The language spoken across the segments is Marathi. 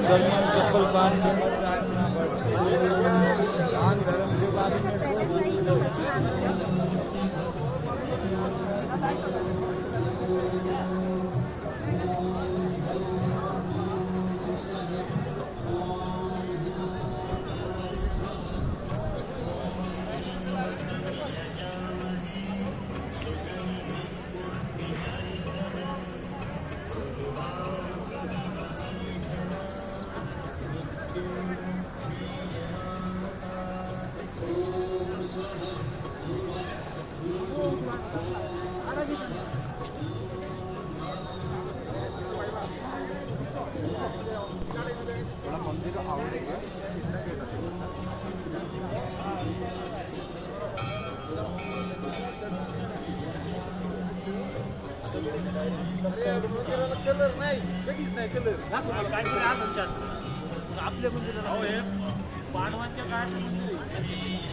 धर्म चप्पल पान दान धर्म के बारे में मंदिर आवडेगा कलर नाही कधीच नाही कलर आपल्या मंदिराला पांडवांच्या काळात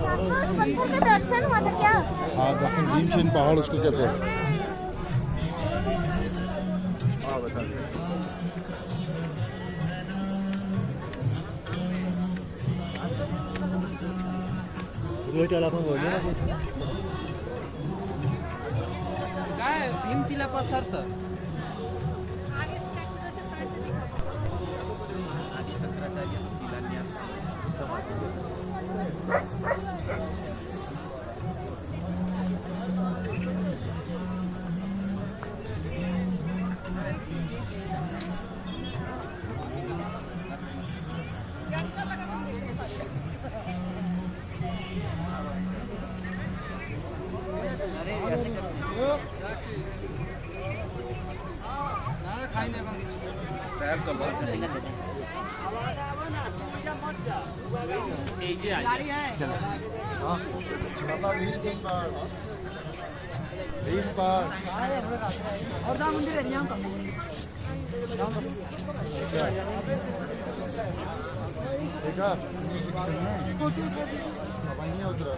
का दर्शन हुआ था क्या? हाँ दर्शन भीमसेन पहाड़ उसको कहते हैं। हाँ बता काय भीमशिला पत्थर तर आधी 17 शिलान्यास तैयार कर लो बाबा भीमसेन पहाड़ भीम पहाड़ और दाम मंदिर है यहाँ का देखा नहीं उतरा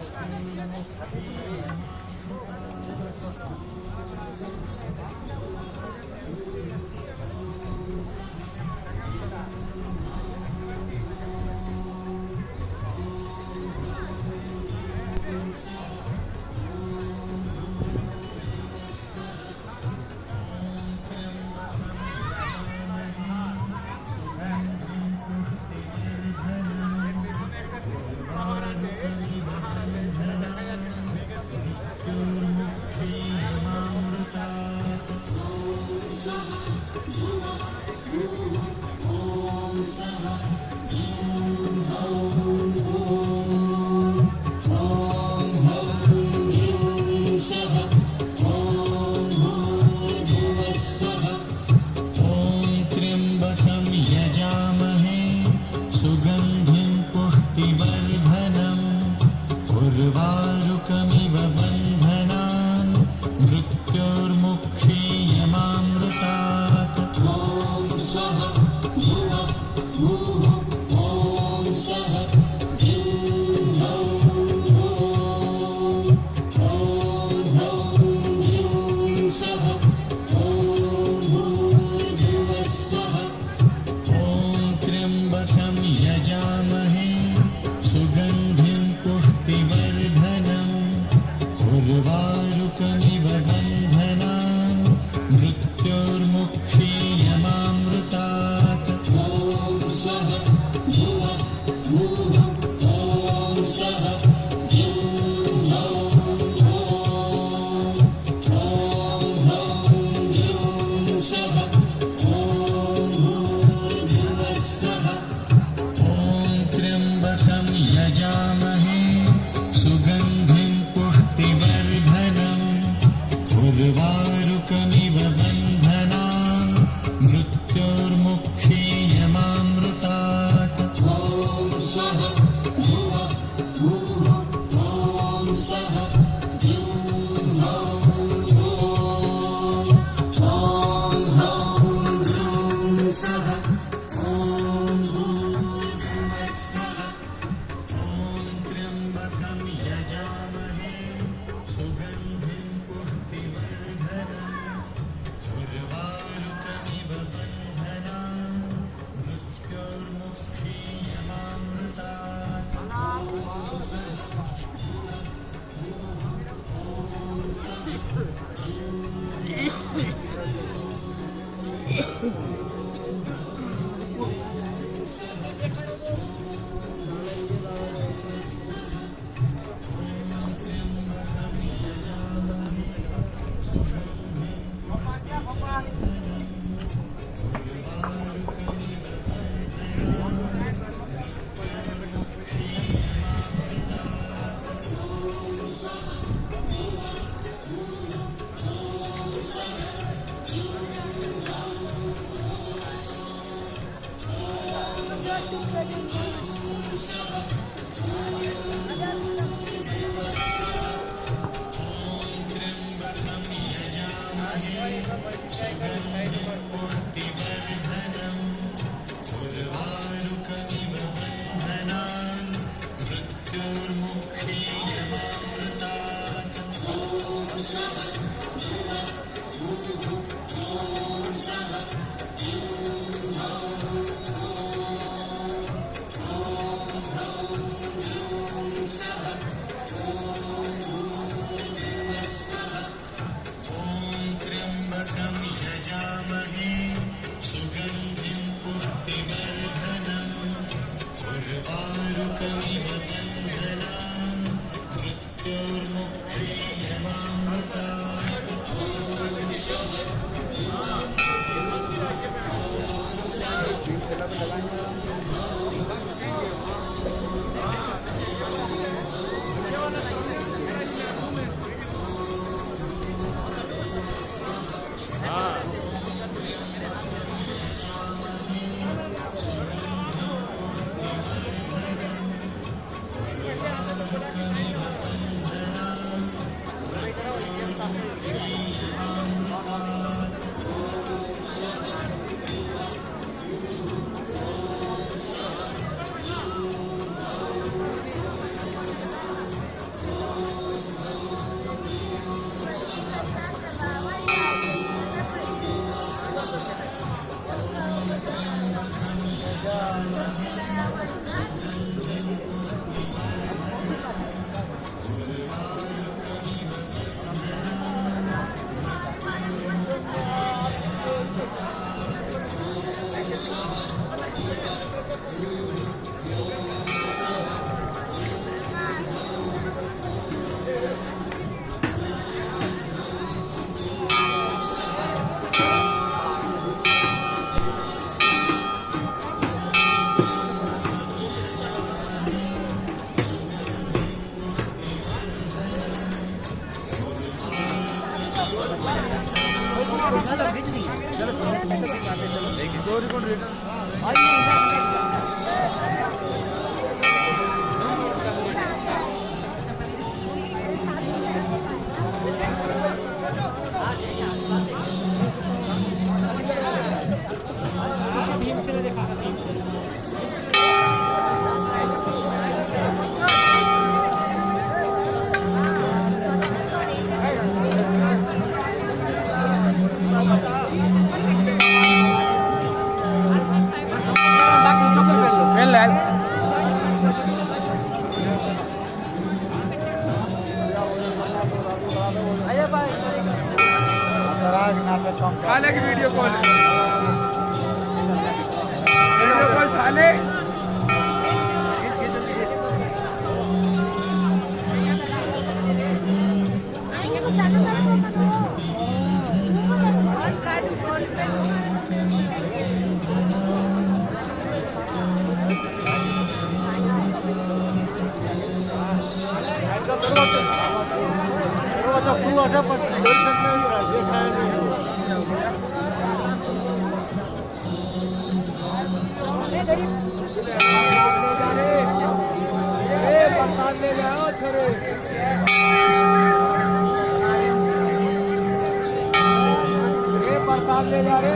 उर्वारुकमिव बन्धनान् मृत्योर्मुक्षीयमामृतात् ॐ स्वः भुवः भूः ॐ स्वः ह्रीं ह्रौं ह्रौं ह्रीं स्वः ॐ भूर्भुवः स्वः ॐ त्र्यम्बकं यजामहे सुगन्धिं पुष्टिवर्धनम् उर्वारुकमिव बन्धनान् मृत्योर्मुक्षीयमामृतात् ॐ स्वः भुवः भूः ॐ स्वः ह्रीं ह्रौं ह्रीं स्वः ॐ भूर्भुवः स्वः ॐ त्र्यम्बकं यजामहे सुगन्धिं पुष्टिवर्धनम् त्र्यंबकं यजामहे सुगन्धिं पुष्टिवर्धनम् उर्वारुकमिव बन्धनान् मृत्योर्मुक्षीयमामृतात्। झाले की व्हिडिओ कॉल झाले असं पण दर्शन नाही हे खायला प्रसाद ले जाओ छोरे प्रसाद ले जा रे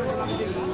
Thank you.